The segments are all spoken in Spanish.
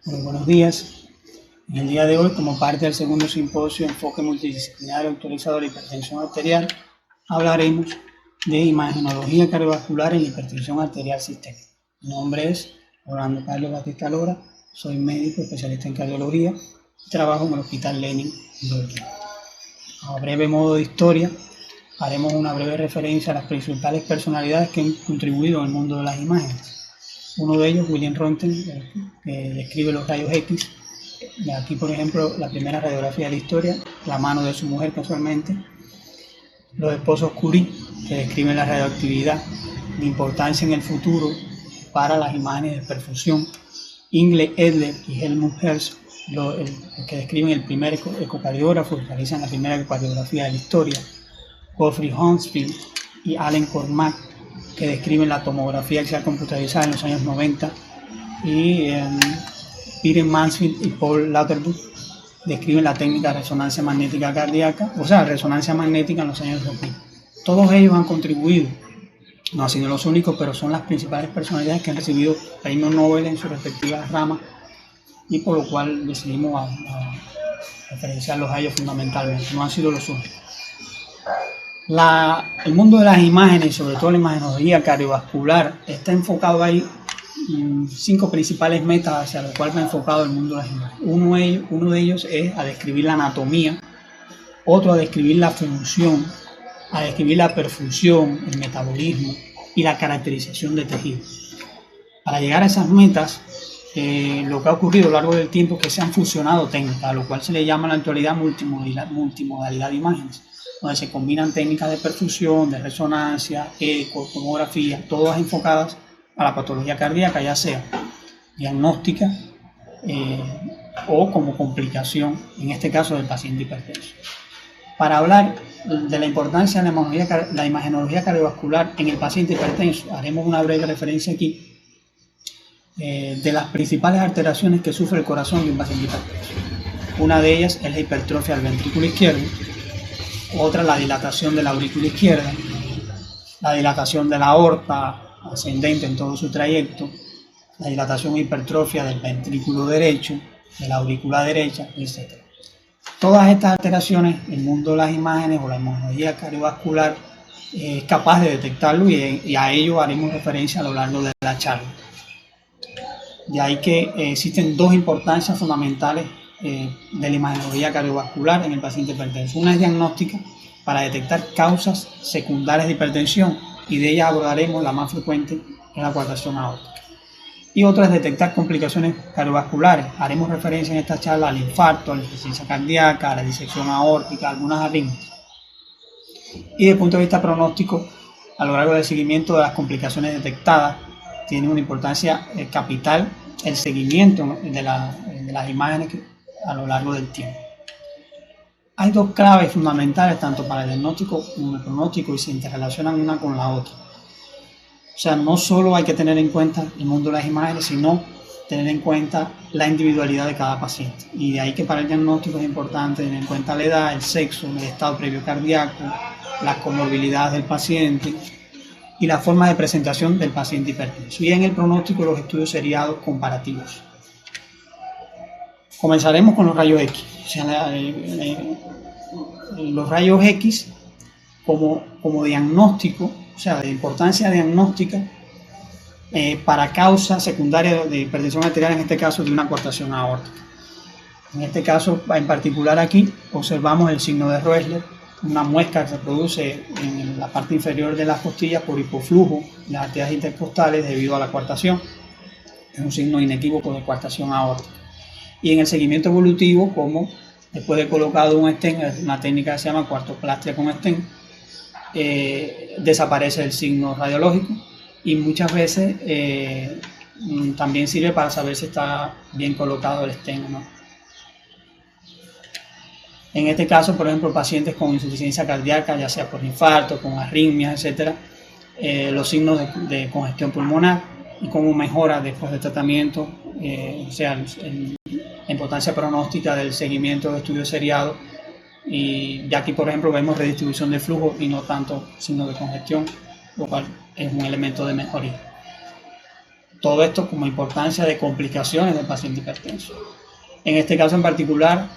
Muy buenos días. En el día de hoy, como parte del segundo simposio Enfoque Multidisciplinario Actualizado de la Hipertensión Arterial, hablaremos de imagenología cardiovascular en la hipertensión arterial sistémica. Mi nombre es Orlando Carlos Batista Lora, soy médico especialista en cardiología y trabajo en el Hospital Lenin de Urquía. A breve modo de historia, haremos una breve referencia a las principales personalidades que han contribuido al mundo de las imágenes. Uno de ellos, William Röntgen, que describe los rayos X. Aquí, por ejemplo, la primera radiografía de la historia, la mano de su mujer casualmente. Los esposos Curie, que describen la radioactividad de importancia en el futuro para las imágenes de perfusión. Ingle Edler y Helmut Hertz, que describen el primer ecocardiógrafo, realizan la primera ecocardiografía de la historia. Gottfried Honsfield y Allen Cormack, que describen la tomografía axial computarizada en los años 90, y Peter Mansfield y Paul Lauterbach describen la técnica de resonancia magnética cardíaca, o sea, resonancia magnética en los años 2000. Todos ellos han contribuido, no han sido los únicos, pero son las principales personalidades que han recibido premios Nobel en sus respectivas ramas, y por lo cual decidimos referenciarlos a ellos fundamentalmente, no han sido los únicos. El mundo de las imágenes, sobre todo la imagenología cardiovascular, está enfocado ahí en 5 principales metas hacia los cuales va enfocado el mundo de las imágenes. Uno de ellos es a describir la anatomía, otro a describir la función, a describir la perfusión, el metabolismo y la caracterización de tejidos. Para llegar a esas metas, lo que ha ocurrido a lo largo del tiempo es que se han fusionado técnicas, a lo cual se le llama en la actualidad multimodalidad de imágenes, donde se combinan técnicas de perfusión, de resonancia, eco, tomografía, todas enfocadas a la patología cardíaca, ya sea diagnóstica o como complicación, en este caso del paciente hipertenso. Para hablar de la importancia de la imagenología cardiovascular en el paciente hipertenso, haremos una breve referencia aquí de las principales alteraciones que sufre el corazón de un paciente hipertenso. Una de ellas es la hipertrofia del ventrículo izquierdo, otra la dilatación de la aurícula izquierda, la dilatación de la aorta ascendente en todo su trayecto, la dilatación e hipertrofia del ventrículo derecho, de la aurícula derecha, etc. Todas estas alteraciones, el mundo de las imágenes o la imagenología cardiovascular es capaz de detectarlo, y a ello haremos referencia a lo largo de la charla. De ahí que existen 2 importancias fundamentales de la imagenología cardiovascular en el paciente hipertenso. Una es diagnóstica, para detectar causas secundarias de hipertensión, y de ella abordaremos la más frecuente, en la coartación aórtica. Y otra es detectar complicaciones cardiovasculares. Haremos referencia en esta charla al infarto, a la insuficiencia cardíaca, a la disección aórtica, a algunas arritmias. Y desde el punto de vista pronóstico, a lo largo del seguimiento de las complicaciones detectadas, tiene una importancia capital el seguimiento de las imágenes a lo largo del tiempo. Hay 2 claves fundamentales tanto para el diagnóstico como el pronóstico, y se interrelacionan una con la otra. O sea, no solo hay que tener en cuenta el mundo de las imágenes, sino tener en cuenta la individualidad de cada paciente. Y de ahí que para el diagnóstico es importante tener en cuenta la edad, el sexo, el estado previo cardíaco, las comorbilidades del paciente y la forma de presentación del paciente hipertenso. Y en el pronóstico, los estudios seriados comparativos. Comenzaremos con los rayos X. O sea, los rayos X como diagnóstico, o sea, de importancia diagnóstica para causa secundaria de hipertensión arterial, en este caso de una coartación aórtica. En este caso, en particular aquí, observamos el signo de Roessler, una muesca que se produce en la parte inferior de las costillas por hipoflujo en las arterias intercostales debido a la coartación. Es un signo inequívoco de coartación aórtica. Y en el seguimiento evolutivo, como después de colocado un stent, una técnica que se llama cuartoplastia con stent, desaparece el signo radiológico, y muchas veces también sirve para saber si está bien colocado el stent o no. En este caso, por ejemplo, pacientes con insuficiencia cardíaca, ya sea por infarto, con arritmias, etc., los signos de congestión pulmonar y cómo mejora después del tratamiento, o sea, la importancia pronóstica del seguimiento de estudios seriados. Y ya aquí, por ejemplo, vemos redistribución de flujo y no tanto signo de congestión, lo cual es un elemento de mejoría. Todo esto como importancia de complicaciones del paciente hipertenso. En este caso en particular,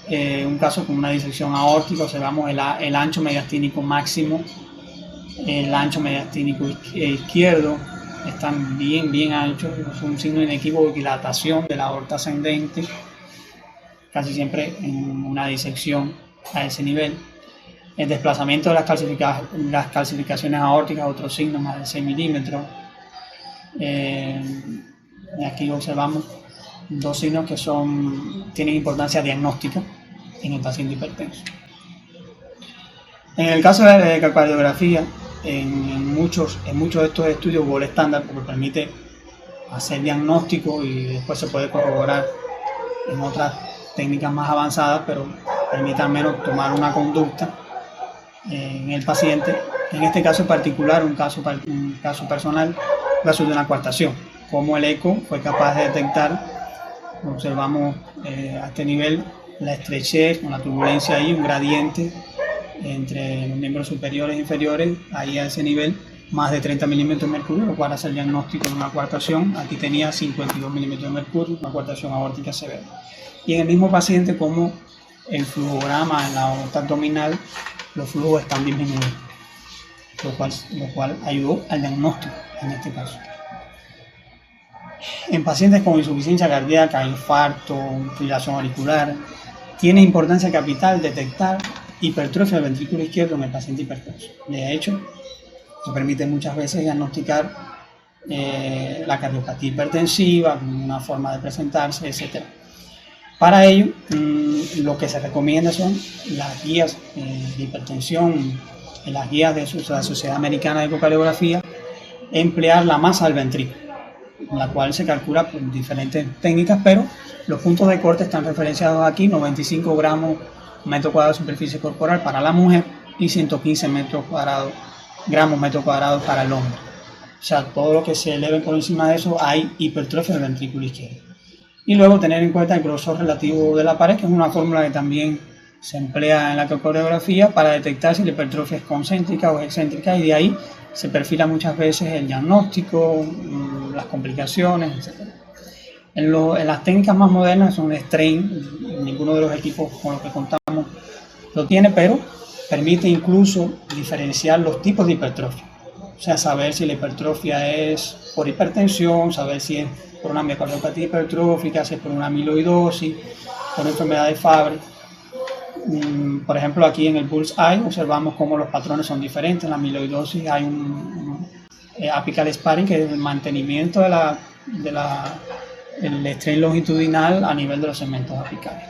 un caso con una disección aórtica, observamos el ancho mediastínico máximo, el ancho mediastínico izquierdo, están bien anchos, es un signo inequívoco de dilatación de la aorta ascendente, casi siempre en una disección a ese nivel. El desplazamiento de las calcificaciones aórticas, otro signo más de 6 milímetros. Aquí observamos dos signos que tienen importancia diagnóstica en el paciente hipertenso. En el caso de la ecocardiografía, en muchos de estos estudios gold estándar, porque permite hacer diagnóstico y después se puede corroborar en otras técnicas más avanzadas, pero permite al menos tomar una conducta en el paciente. En este caso en particular, un caso personal, caso de una coartación, como el eco fue capaz de detectar. Observamos a este nivel la estrechez con la turbulencia ahí, un gradiente entre los miembros superiores e inferiores, ahí a ese nivel, más de 30 milímetros de mercurio, lo cual hace el diagnóstico de una coartación. Aquí tenía 52 milímetros de mercurio, una coartación aórtica severa. Y en el mismo paciente, como el flujograma en la aorta abdominal, los flujos están disminuidos, lo cual ayudó al diagnóstico en este caso. En pacientes con insuficiencia cardíaca, infarto, fibrilación auricular, tiene importancia capital detectar hipertrofia del ventrículo izquierdo en el paciente hipertenso. De hecho, se permite muchas veces diagnosticar la cardiopatía hipertensiva, una forma de presentarse, etc. Para ello, lo que se recomienda son las guías de hipertensión, las guías de la Sociedad Americana de Ecocardiografía, emplear la masa del ventrículo, la cual se calcula por diferentes técnicas, pero los puntos de corte están referenciados aquí: 95 gramos metro cuadrado de superficie corporal para la mujer y 115 gramos metro cuadrado para el hombre. O sea, todo lo que se eleve por encima de eso hay hipertrofia del ventrículo izquierdo. Y luego tener en cuenta el grosor relativo de la pared, que es una fórmula que también se emplea en la ecocardiografía para detectar si la hipertrofia es concéntrica o excéntrica, y de ahí se perfila muchas veces el diagnóstico, las complicaciones, etc. En las técnicas más modernas son strain, ninguno de los equipos con los que contamos lo tiene, pero permite incluso diferenciar los tipos de hipertrofia. O sea, saber si la hipertrofia es por hipertensión, saber si es por una miocardiopatía hipertrófica, si es por una amiloidosis, por una enfermedad de Fabry. Por ejemplo, aquí en el Bullseye observamos cómo los patrones son diferentes. En la amiloidosis hay un apical sparing, que es el mantenimiento del strain longitudinal a nivel de los segmentos apicales.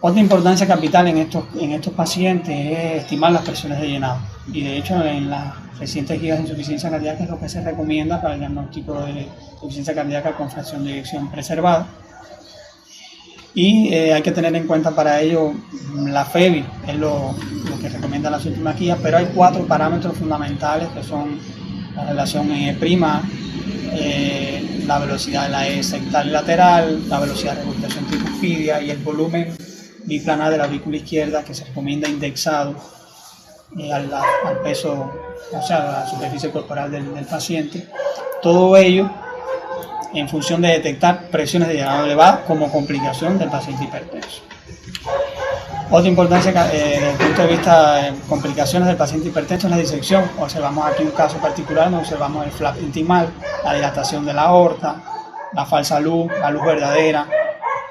Otra importancia capital en estos pacientes es estimar las presiones de llenado, y de hecho en las recientes guías de insuficiencia cardíaca es lo que se recomienda para el diagnóstico de insuficiencia cardíaca con fracción de eyección preservada. Y hay que tener en cuenta para ello la FEBI, es lo que recomienda las últimas guías, pero hay 4 parámetros fundamentales que son la relación E', la velocidad de la E sectal y lateral, la velocidad de regurgitación tricuspidia y el volumen biplanar de la aurícula izquierda, que se recomienda indexado al peso, o sea, a la superficie corporal del paciente. Todo ello en función de detectar presiones de llenado elevadas como complicación del paciente hipertenso. Otra importancia desde el punto de vista de complicaciones del paciente hipertenso es la disección. Observamos aquí un caso particular donde observamos el flap intimal, la dilatación de la aorta, la falsa luz, la luz verdadera,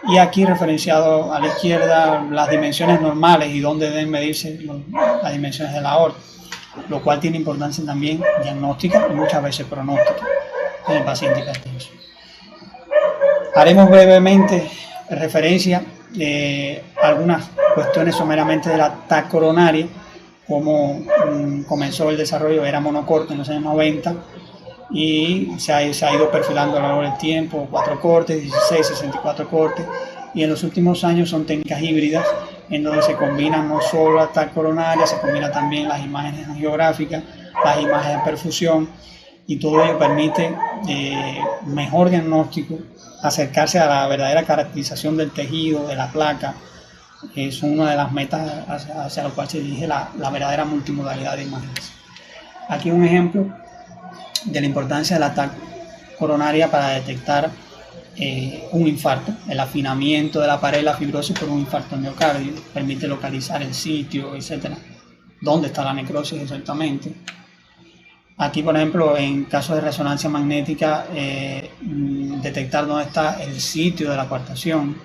y aquí referenciado a la izquierda las dimensiones normales y dónde deben medirse las dimensiones de la aorta, lo cual tiene importancia también diagnóstica y muchas veces pronóstica en el paciente hipertenso. Haremos brevemente referencia de algunas cuestiones someramente de la TAC coronaria, cómo comenzó el desarrollo, era monocorte en los años 90 y se ha ido perfilando a lo largo del tiempo, 4 cortes, 16, 64 cortes, y en los últimos años son técnicas híbridas en donde se combinan no solo la TAC coronaria, se combinan también las imágenes angiográficas, las imágenes de perfusión, y todo ello permite mejor diagnóstico, acercarse a la verdadera caracterización del tejido, de la placa. Es una de las metas hacia la cual se dirige la verdadera multimodalidad de imágenes. Aquí un ejemplo de la importancia de la TAC coronaria para detectar un infarto, el afinamiento de la pared de la fibrosis por un infarto en miocardio, permite localizar el sitio, etcétera, dónde está la necrosis exactamente. Aquí, por ejemplo, en caso de resonancia magnética, detectar dónde está el sitio de la coartación.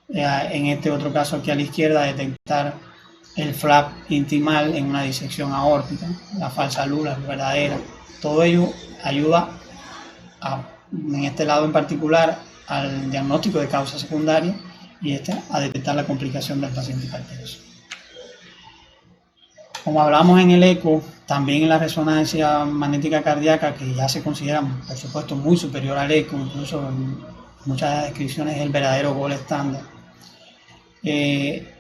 En este otro caso aquí a la izquierda, detectar el flap intimal en una disección aórtica, la falsa luz, la verdadera. Todo ello ayuda en este lado en particular al diagnóstico de causa secundaria y a detectar la complicación del paciente hipertenso. Como hablamos en el eco, también en la resonancia magnética cardíaca, que ya se considera, por supuesto, muy superior al eco, incluso en muchas descripciones es el verdadero gold estándar. En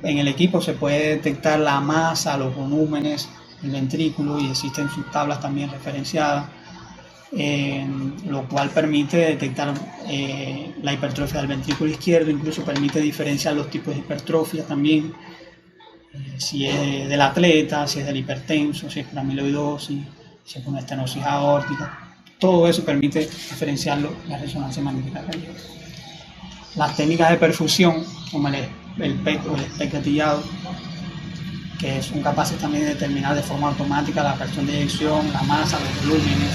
el equipo se puede detectar la masa, los volúmenes, el ventrículo, y existen sus tablas también referenciadas, lo cual permite detectar la hipertrofia del ventrículo izquierdo, incluso permite diferenciar los tipos de hipertrofia también, si es del atleta, si es del hipertenso, si es por amiloidosis, si es por una estenosis aórtica. Todo eso permite diferenciarlo en la resonancia magnética cardíaca. Las técnicas de perfusión, como el PEC o el SPECT gatillado, que son capaces también de determinar de forma automática la presión de eyección, la masa, los volúmenes,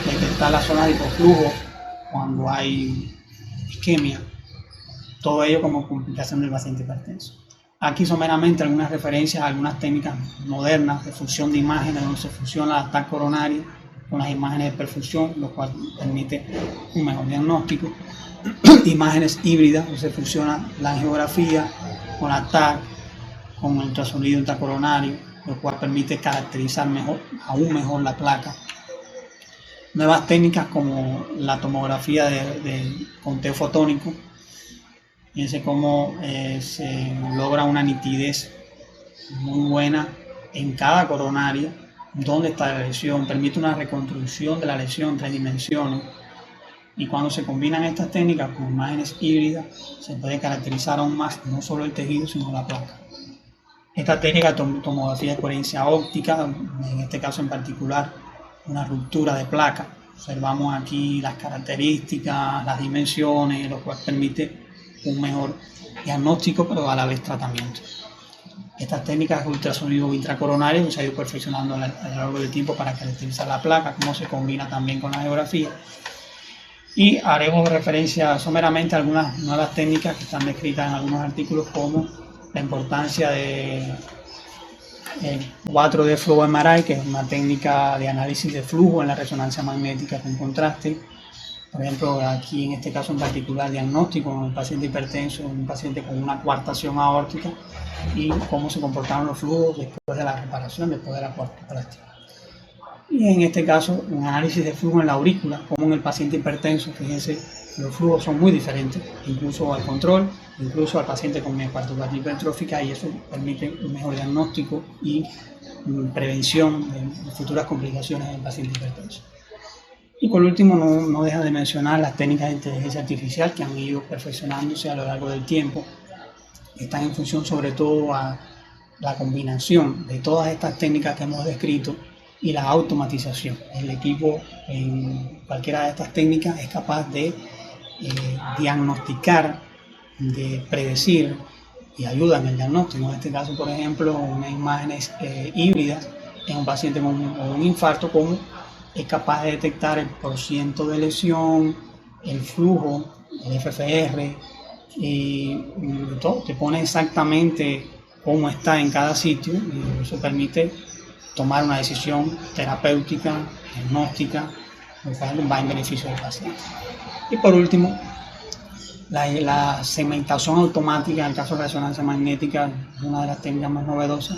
detectar la zona de hipoflujo cuando hay isquemia, todo ello como complicación del paciente hipertenso. Aquí son meramente algunas referencias a algunas técnicas modernas de fusión de imágenes, donde se fusiona la TAC coronaria con las imágenes de perfusión, lo cual permite un mejor diagnóstico. Imágenes híbridas, donde se fusiona la angiografía con la TAC, con el ultrasonido intracoronario, lo cual permite caracterizar aún mejor la placa. Nuevas técnicas como la tomografía de conteo fotónico, fíjense cómo se logra una nitidez muy buena en cada coronaria, dónde está la lesión, permite una reconstrucción de la lesión en 3 dimensiones. Y cuando se combinan estas técnicas con imágenes híbridas, se puede caracterizar aún más no solo el tejido, sino la placa. Esta técnica de tomografía de coherencia óptica, en este caso en particular, una ruptura de placa. Observamos aquí las características, las dimensiones, lo cual permite un mejor diagnóstico, pero a la vez tratamiento. Estas técnicas de ultrasonido intracoronario que se ha ido perfeccionando a lo largo del tiempo para caracterizar la placa, cómo se combina también con la geografía. Y haremos referencia someramente a algunas nuevas técnicas que están descritas en algunos artículos, como la importancia de el 4D Flow MRI, que es una técnica de análisis de flujo en la resonancia magnética con contraste. Por ejemplo, aquí en este caso en particular, diagnóstico en un paciente hipertenso, un paciente con una coartación aórtica, y cómo se comportaron los flujos después de la reparación, después de la cuartoplastia. Y en este caso, un análisis de flujo en la aurícula, como en el paciente hipertenso, fíjense, los flujos son muy diferentes, incluso al control, incluso al paciente con miocardiopatía hipertrófica, y eso permite un mejor diagnóstico y prevención de futuras complicaciones del paciente hipertenso. Y por último, no deja de mencionar las técnicas de inteligencia artificial que han ido perfeccionándose a lo largo del tiempo. Están en función sobre todo a la combinación de todas estas técnicas que hemos descrito y la automatización. El equipo en cualquiera de estas técnicas es capaz de diagnosticar, de predecir y ayuda en el diagnóstico. En este caso, por ejemplo, unas imágenes híbridas en un paciente con un infarto, como es capaz de detectar el porciento de lesión, el flujo, el FFR, y todo, te pone exactamente cómo está en cada sitio, y eso permite tomar una decisión terapéutica, diagnóstica, lo cual va en beneficio del paciente. Y por último, la segmentación automática en el caso de resonancia magnética es una de las técnicas más novedosas,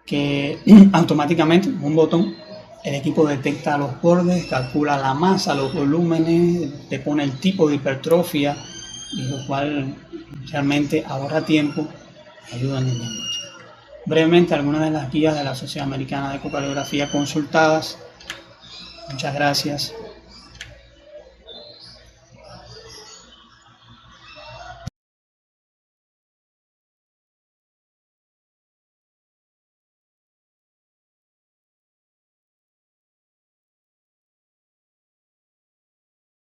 que automáticamente, un botón, el equipo detecta los bordes, calcula la masa, los volúmenes, te pone el tipo de hipertrofia, y lo cual realmente ahorra tiempo y ayuda en el diagnóstico. Brevemente, algunas de las guías de la Sociedad Americana de Ecocardiografía consultadas. Muchas gracias.